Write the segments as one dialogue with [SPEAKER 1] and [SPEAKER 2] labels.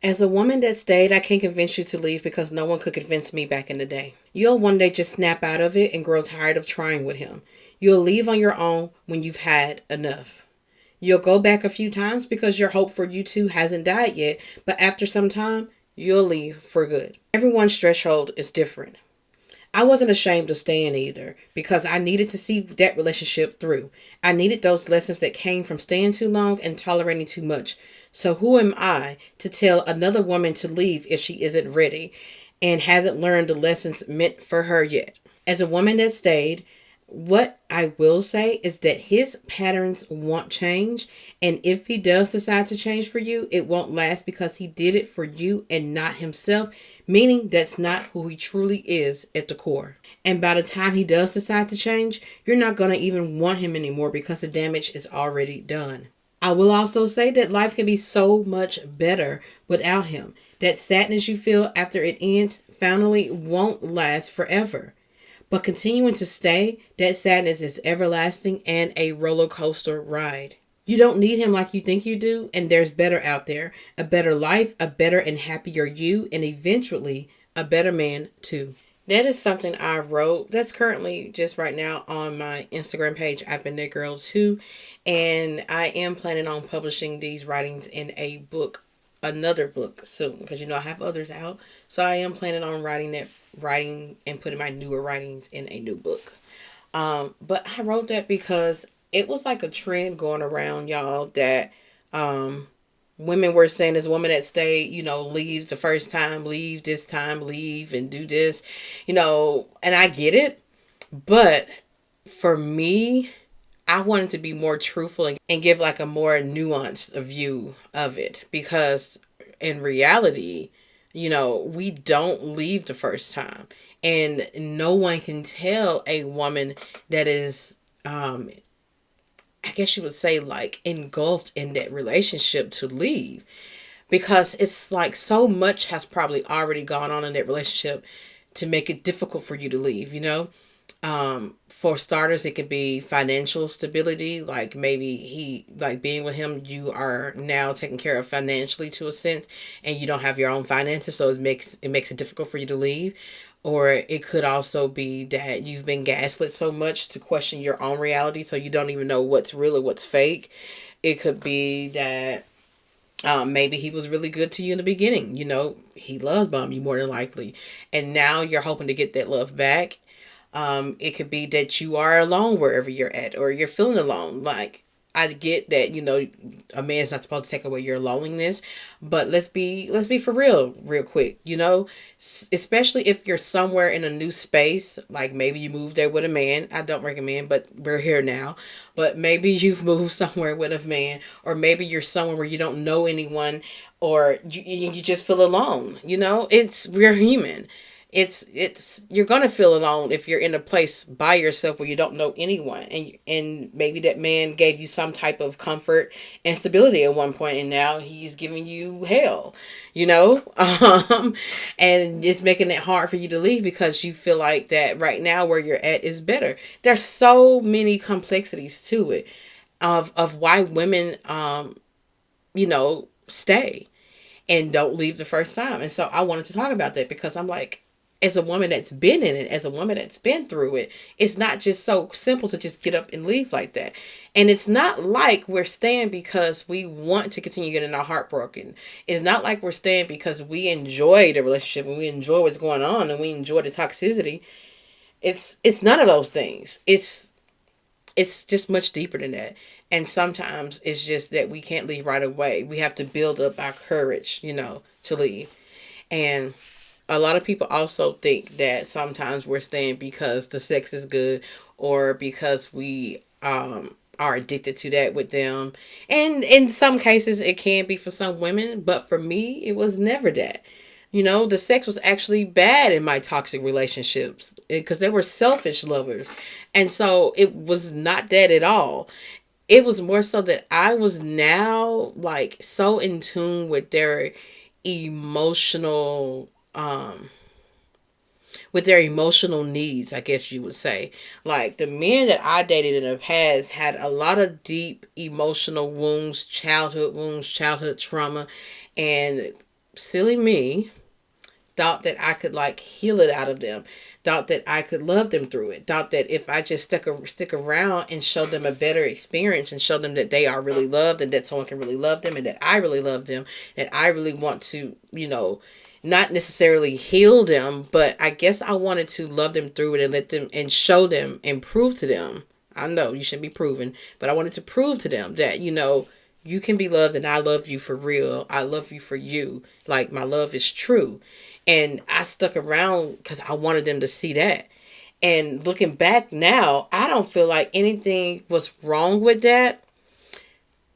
[SPEAKER 1] As a woman that stayed, I can't convince you to leave because no one could convince me back in the day. You'll one day just snap out of it and grow tired of trying with him. You'll leave on your own when you've had enough. You'll go back a few times because your hope for you two hasn't died yet, but after some time, you'll leave for good. Everyone's threshold is different. I wasn't ashamed of staying either because I needed to see that relationship through. I needed those lessons that came from staying too long and tolerating too much. So, who am I to tell another woman to leave if she isn't ready and hasn't learned the lessons meant for her yet? As a woman that stayed, what I will say is that his patterns won't change. And if he does decide to change for you, it won't last because he did it for you and not himself, meaning that's not who he truly is at the core. And by the time he does decide to change, you're not going to even want him anymore because the damage is already done. I will also say that life can be so much better without him. That sadness you feel after it ends finally won't last forever. But continuing to stay, that sadness is everlasting and a roller coaster ride. You don't need him like you think you do, and there's better out there. A better life, a better and happier you, and eventually a better man too. That is something I wrote that's currently just right now on my Instagram page. I've been that girl too. And I am planning on publishing these writings in a book, another book soon, because I have others out. So I am planning on writing and putting my newer writings in a new book. But I wrote that because it was like a trend going around, y'all, that women were saying this woman that stayed, leaves the first time, leave this time, leave and do this, and I get it. But for me, I wanted to be more truthful and give like a more nuanced view of it because in reality, we don't leave the first time. And no one can tell a woman that is, I guess you would say, like engulfed in that relationship to leave because it's like so much has probably already gone on in that relationship to make it difficult for you to leave. For starters, it could be financial stability. Like maybe like being with him, you are now taken care of financially to a sense, and you don't have your own finances, so it makes it difficult for you to leave. Or it could also be that you've been gaslit so much to question your own reality, so you don't even know what's real or what's fake. It could be that maybe he was really good to you in the beginning. He love bombed you more than likely, and now you're hoping to get that love back. It could be that you are alone wherever you're at, or you're feeling alone. Like, I get that, a man's not supposed to take away your loneliness, but let's be for real quick, especially if you're somewhere in a new space, like maybe you moved there with a man. I don't recommend, but we're here now. But maybe you've moved somewhere with a man, or maybe you're somewhere where you don't know anyone, or you just feel alone. We're human. It's you're gonna feel alone if you're in a place by yourself where you don't know anyone, and maybe that man gave you some type of comfort and stability at one point, and now he's giving you hell, and it's making it hard for you to leave because you feel like that right now where you're at is better. There's so many complexities to it of why women stay and don't leave the first time. And so I wanted to talk about that because I'm like, as a woman that's been in it, as a woman that's been through it, it's not just so simple to just get up and leave like that. And it's not like we're staying because we want to continue getting our heart broken. It's not like we're staying because we enjoy the relationship and we enjoy what's going on and we enjoy the toxicity. It's none of those things. It's just much deeper than that. And sometimes it's just that we can't leave right away. We have to build up our courage, to leave. And a lot of people also think that sometimes we're staying because the sex is good or because we are addicted to that with them. And in some cases, it can be for some women, but for me, it was never that. The sex was actually bad in my toxic relationships because they were selfish lovers. And so it was not that at all. It was more so that I was now like so in tune emotional um with their emotional needs, I guess you would say. Like the men that I dated in the past had a lot of deep emotional wounds, childhood trauma, and silly me thought that I could like heal it out of them, thought that I could love them through it, thought that if I just stick around and show them a better experience and show them that they are really loved and that someone can really love them and that I really love them, that I really want to, not necessarily heal them, but I guess I wanted to love them through it and let them and show them and prove to them. I know you shouldn't be proven, but I wanted to prove to them that, you can be loved and I love you for real. I love you for you. Like my love is true. And I stuck around because I wanted them to see that. And looking back now, I don't feel like anything was wrong with that.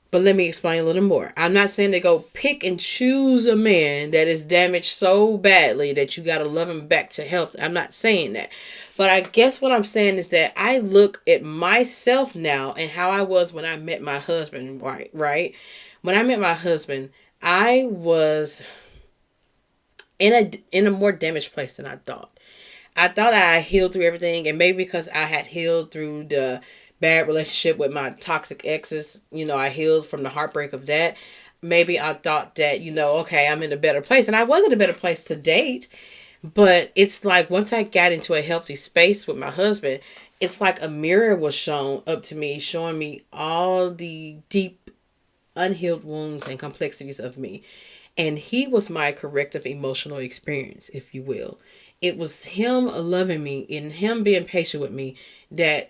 [SPEAKER 1] But let me explain a little more. I'm not saying to go pick and choose a man that is damaged so badly that you got to love him back to health. I'm not saying that. But I guess what I'm saying is that I look at myself now and how I was when I met my husband, right? When I met my husband, I was in a more damaged place than I thought. I thought I healed through everything, and maybe because I had healed through the bad relationship with my toxic exes, I healed from the heartbreak of that. Maybe I thought that, okay, I'm in a better place. And I was in a better place to date. But it's like once I got into a healthy space with my husband, it's like a mirror was shown up to me, showing me all the deep, unhealed wounds and complexities of me. And he was my corrective emotional experience, if you will. It was him loving me and him being patient with me that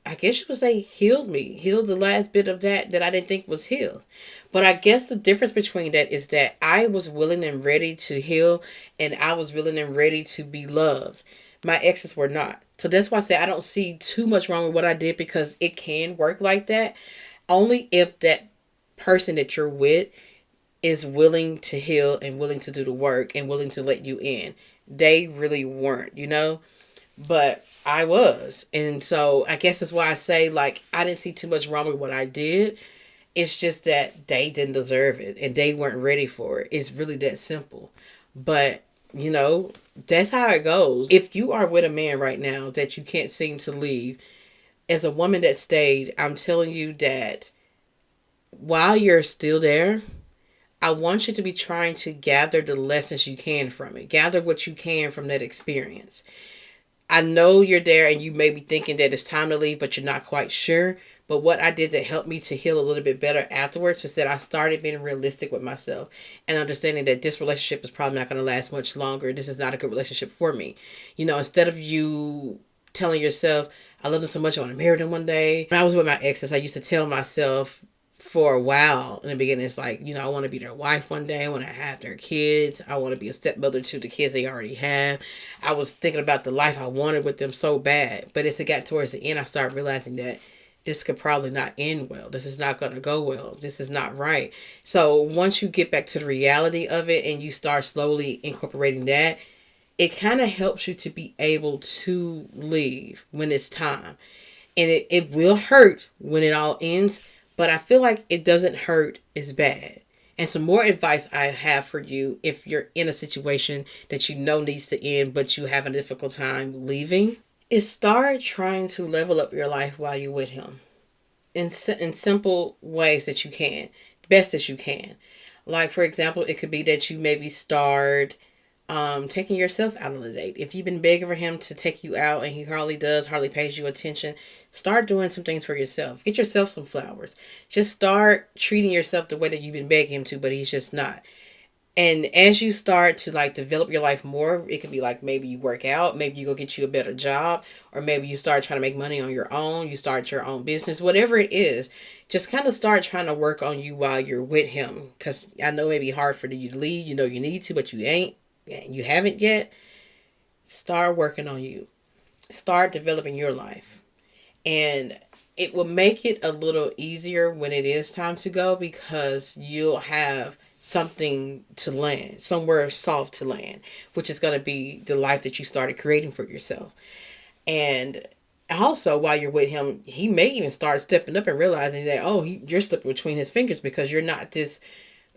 [SPEAKER 1] I guess you would say healed me, healed the last bit of that I didn't think was healed. But I guess the difference between that is that I was willing and ready to heal and I was willing and ready to be loved. My exes were not. So that's why I say I don't see too much wrong with what I did because it can work like that. Only if that person that you're with is willing to heal and willing to do the work and willing to let you in. They really weren't, But I was. And so I guess that's why I say, like, I didn't see too much wrong with what I did. It's just that they didn't deserve it and they weren't ready for it. It's really that simple. But, that's how it goes. If you are with a man right now that you can't seem to leave, as a woman that stayed, I'm telling you that while you're still there, I want you to be trying to gather the lessons you can from it. Gather what you can from that experience. I know you're there and you may be thinking that it's time to leave, but you're not quite sure. But what I did that helped me to heal a little bit better afterwards was that I started being realistic with myself and understanding that this relationship is probably not going to last much longer. This is not a good relationship for me. Instead of you telling yourself, I love him so much, I want to marry him one day. When I was with my exes, I used to tell myself for a while in the beginning, it's like, I want to be their wife one day. I want to have their kids. I want to be a stepmother to the kids they already have. I was thinking about the life I wanted with them so bad. But as it got towards the end, I started realizing that this could probably not end well. This is not going to go well. This is not right. So once you get back to the reality of it and you start slowly incorporating that, it kind of helps you to be able to leave when it's time. And it will hurt when it all ends. But I feel like it doesn't hurt as bad. And some more advice I have for you if you're in a situation that needs to end, but you have a difficult time leaving, is start trying to level up your life while you're with him in simple ways that you can, best as you can. Like, for example, it could be that you maybe start taking yourself out on a date. If you've been begging for him to take you out and he hardly pays you attention, start doing some things for yourself. Get yourself some flowers. Just start treating yourself the way that you've been begging him to, but he's just not. And as you start to develop your life more, it could be like maybe you work out, maybe you go get you a better job, or maybe you start trying to make money on your own, you start your own business, whatever it is, just kind of start trying to work on you while you're with him. Because I know it may be hard for you to leave, you need to, but you haven't yet. Start working on you. Start developing your life. And it will make it a little easier when it is time to go because you'll have something to land, somewhere soft to land, which is going to be the life that you started creating for yourself. And also, while you're with him, he may even start stepping up and realizing that, you're slipping between his fingers because you're not this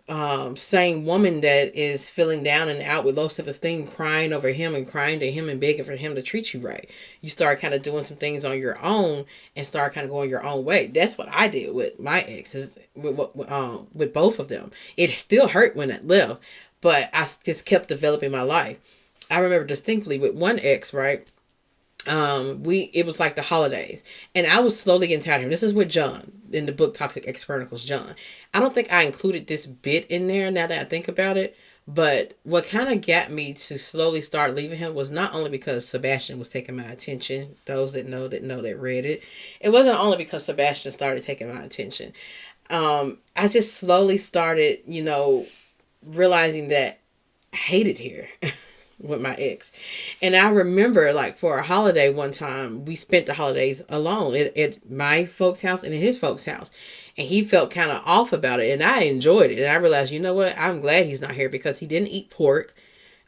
[SPEAKER 1] same woman that is feeling down and out with low self-esteem, crying over him and crying to him and begging for him to treat you right. You start kind of doing some things on your own and start kind of going your own way. That's what I did with my exes, with both of them. It still hurt when it left, but I just kept developing my life. I remember distinctly with one ex, right? We it was like the holidays, and I was slowly getting tired of him. This is with John in the book Toxic Ex Chronicles. John, I don't think I included this bit in there now that I think about it. But what kind of got me to slowly start leaving him was not only because Sebastian was taking my attention. Those that know that read it, it wasn't only because Sebastian started taking my attention. I just slowly started, realizing that I hated here. With my ex. And I remember, like, for a holiday one time, we spent the holidays alone at my folks' house and in his folks' house. And he felt kind of off about it. And I enjoyed it. And I realized, you know what? I'm glad he's not here because he didn't eat pork.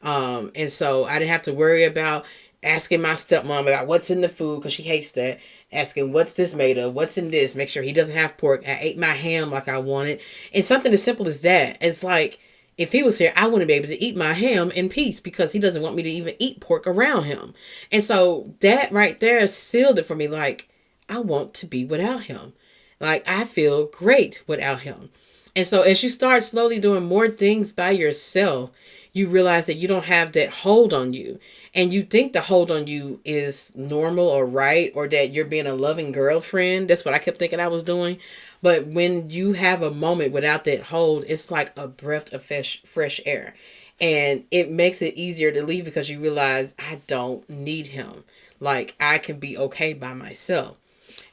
[SPEAKER 1] And so I didn't have to worry about asking my stepmom about what's in the food because she hates that. Asking what's this made of, what's in this, make sure he doesn't have pork. I ate my ham like I wanted. And something as simple as that. It's like, if he was here, I wouldn't be able to eat my ham in peace because he doesn't want me to even eat pork around him. And so that right there sealed it for me. Like, I want to be without him. Like, I feel great without him. And so as you start slowly doing more things by yourself, you realize that you don't have that hold on you. And you think the hold on you is normal or right, or that you're being a loving girlfriend. That's what I kept thinking I was doing. But when you have a moment without that hold, it's like a breath of fresh air. And it makes it easier to leave because you realize I don't need him. Like, I can be okay by myself.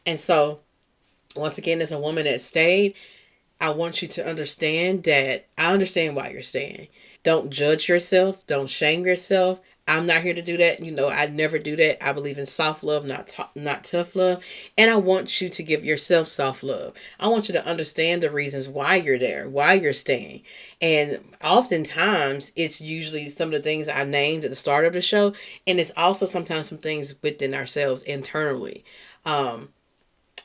[SPEAKER 1] And so, once again, as a woman that stayed, I want you to understand that I understand why you're staying. Don't judge yourself. Don't shame yourself. I'm not here to do that. I never do that. I believe in soft love, not tough love. And I want you to give yourself soft love. I want you to understand the reasons why you're there, why you're staying. And oftentimes, it's usually some of the things I named at the start of the show. And it's also sometimes some things within ourselves internally.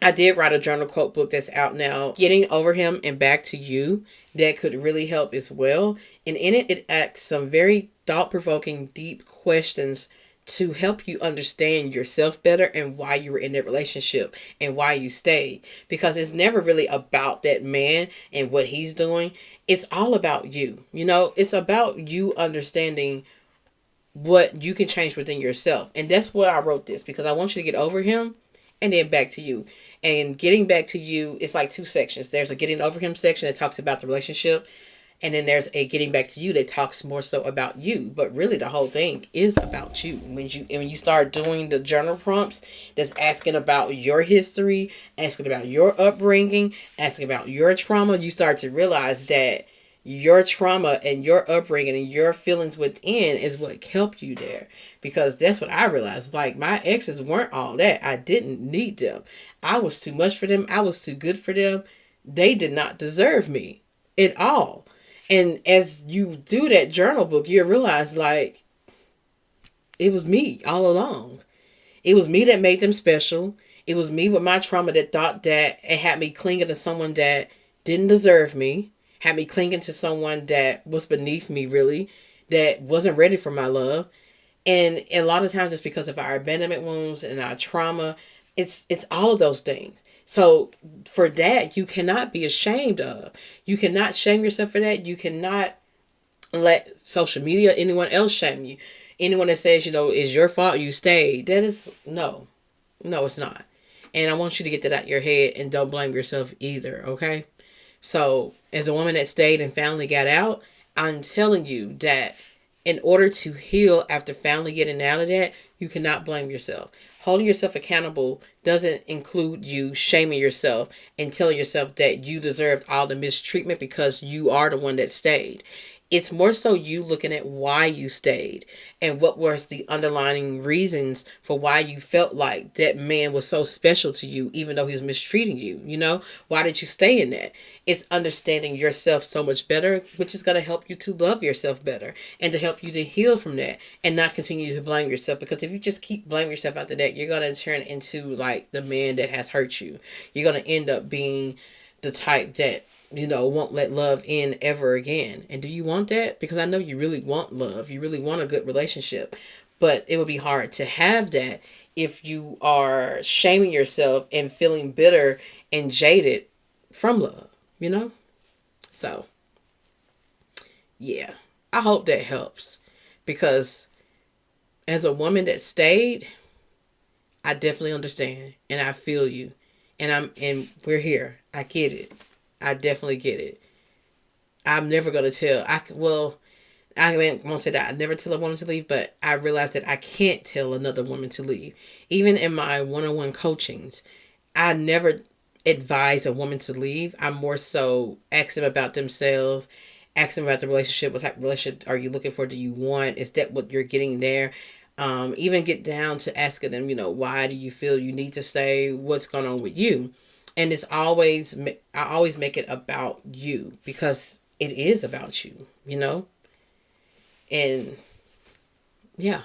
[SPEAKER 1] I did write a journal quote book that's out now, Getting Over Him and Back to You, that could really help as well. And in it, it asks some very thought-provoking, deep questions to help you understand yourself better and why you were in that relationship and why you stayed. Because it's never really about that man and what he's doing. It's all about you. It's about you understanding what you can change within yourself. And that's why I wrote this, because I want you to get over him and then back to you. And getting back to you, it's like two sections. There's a getting over him section that talks about the relationship. And then there's a getting back to you that talks more so about you. But really the whole thing is about you. When you start doing the journal prompts that's asking about your history, asking about your upbringing, asking about your trauma, you start to realize that your trauma and your upbringing and your feelings within is what helped you there. Because that's what I realized. Like, my exes weren't all that. I didn't need them. I was too much for them. I was too good for them. They did not deserve me at all. And as you do that journal book, you realize, like, it was me all along. It was me that made them special. It was me with my trauma that thought that it had me clinging to someone that didn't deserve me. Had me clinging to someone that was beneath me, really, that wasn't ready for my love. And a lot of times it's because of our abandonment wounds and our trauma. It's all of those things. So for that, you cannot be ashamed of. You cannot shame yourself for that. You cannot let social media, anyone else shame you. Anyone that says, it's your fault you stayed. That is, no, it's not. And I want you to get that out of your head and don't blame yourself either, okay? So, as a woman that stayed and finally got out, I'm telling you that in order to heal after finally getting out of that, you cannot blame yourself. Holding yourself accountable doesn't include you shaming yourself and telling yourself that you deserved all the mistreatment because you are the one that stayed. It's more so you looking at why you stayed and what was the underlying reasons for why you felt like that man was so special to you, even though he was mistreating you. Why did you stay in that? It's understanding yourself so much better, which is going to help you to love yourself better and to help you to heal from that and not continue to blame yourself. Because if you just keep blaming yourself after that, you're going to turn into like the man that has hurt you. You're going to end up being the type that won't let love in ever again. And do you want that? Because I know you really want love. You really want a good relationship. But it would be hard to have that if you are shaming yourself and feeling bitter and jaded from love, So, yeah. I hope that helps, because as a woman that stayed, I definitely understand and I feel you. And we're here. I get it. I definitely get it. I'm never gonna tell. I won't say that I never tell a woman to leave, but I realize that I can't tell another woman to leave. Even in my one-on-one coachings, I never advise a woman to leave. I'm more so ask them about themselves, ask them about the relationship. What type of relationship are you looking for? Do you want? Is that what you're getting there? Even get down to asking them, why do you feel you need to stay? What's going on with you? And I always make it about you, because it is about you. And yeah,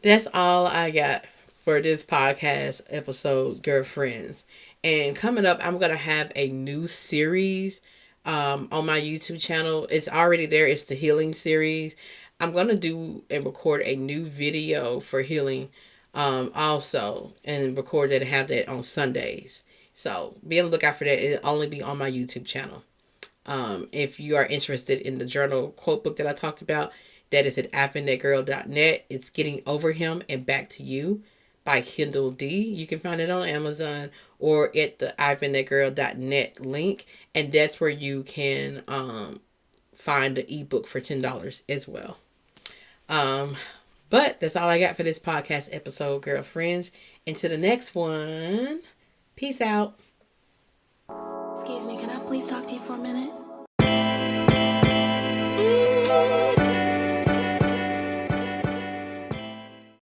[SPEAKER 1] that's all I got for this podcast episode, girlfriends. And coming up, I'm going to have a new series on my YouTube channel. It's already there. It's the healing series. I'm going to do and record a new video for healing also, and record that and have that on Sundays. So be on the lookout for that. It'll only be on my YouTube channel. If you are interested in the journal quote book that I talked about, that is at I'veBeenThatGirl.net. It's Getting Over Him and Back to You by Kendall D. You can find it on Amazon or at the I'veBeenThatGirl.net link. And that's where you can find the ebook for $10 as well. But that's all I got for this podcast episode, girlfriends. Until the next one, peace out.
[SPEAKER 2] Excuse me, can I please talk to you for a minute?